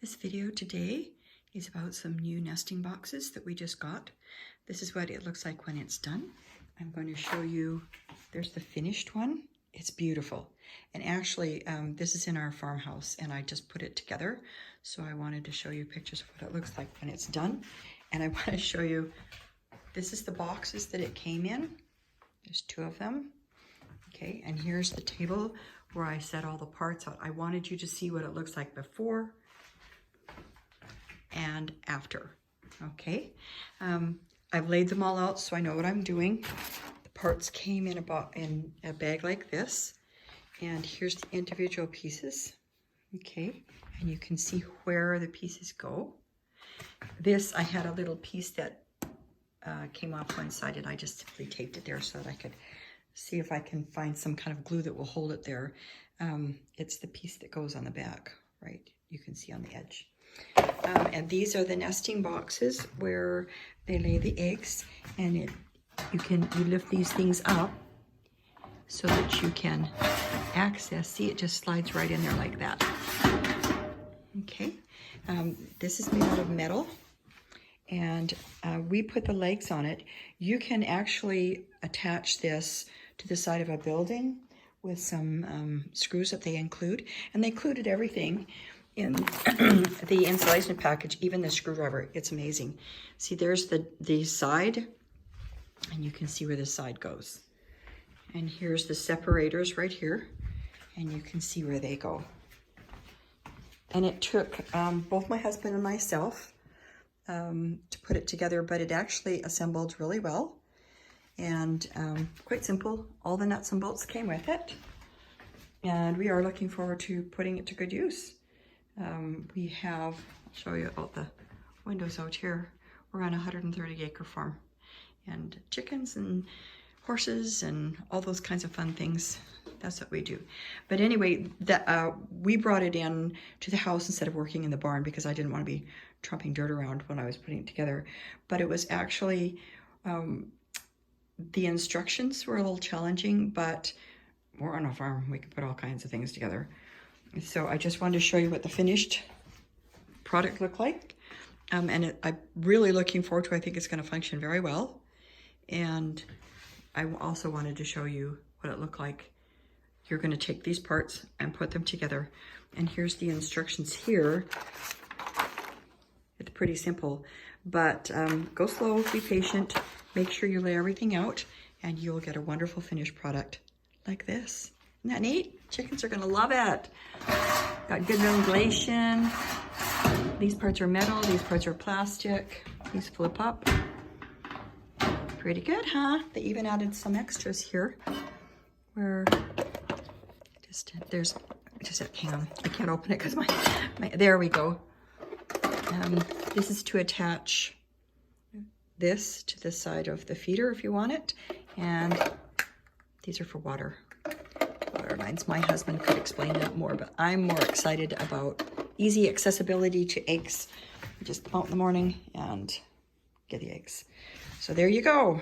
This video today is about some new nesting boxes that we just got. This is what it looks like when it's done. I'm going to show you, there's the finished one. It's beautiful. And actually, this is in our farmhouse and I just put it together. So I wanted to show you pictures of what it looks like when it's done. And I want to show you, this is the boxes that it came in. There's 2 of them. Okay, and here's the table where I set all the parts out. I wanted you to see what it looks like before and after. Okay, I've laid them all out so I know what I'm doing. The parts came in a bag like this, and here's the individual pieces. Okay, and you can see where the pieces go. This, I had a little piece that came off one side and I just simply taped it there so that I could see if I can find some kind of glue that will hold it there. It's the piece that goes on the back, right? You can see on the edge. And these are the nesting boxes where they lay the eggs, and you lift these things up so that you can access. See, it just slides right in there like that. Okay, this is made out of metal, and we put the legs on it. You can actually attach this to the side of a building with some screws that they include, and they included everything in the insulation package, even the screwdriver. It's amazing. See, there's the side, and you can see where the side goes. And here's the separators right here, and you can see where they go. And it took both my husband and myself to put it together, but it actually assembled really well, and quite simple. All the nuts and bolts came with it, and we are looking forward to putting it to good use. We have, I'll show you about the windows out here. We're on a 130-acre farm, and chickens and horses and all those kinds of fun things. That's what we do. But anyway, we brought it in to the house instead of working in the barn because I didn't want to be trumping dirt around when I was putting it together. But it was actually, the instructions were a little challenging, but we're on a farm. We can put all kinds of things together. So I just wanted to show you what the finished product looked like. And I'm really looking forward to it. I think it's going to function very well. And I also wanted to show you what it looked like. You're going to take these parts and put them together. And here's the instructions here. It's pretty simple, but go slow, be patient, make sure you lay everything out, and you'll get a wonderful finished product like this. Isn't that neat? Chickens are gonna love it. Got good ventilation. These parts are metal, these parts are plastic. These flip up. Pretty good, huh? They even added some extras here where hang on, I can't open it because there we go. This is to attach this to the side of the feeder if you want it, and these are for water lines. My husband could explain that more, but I'm more excited about easy accessibility to eggs. You just come out in the morning and get the eggs. So there you go.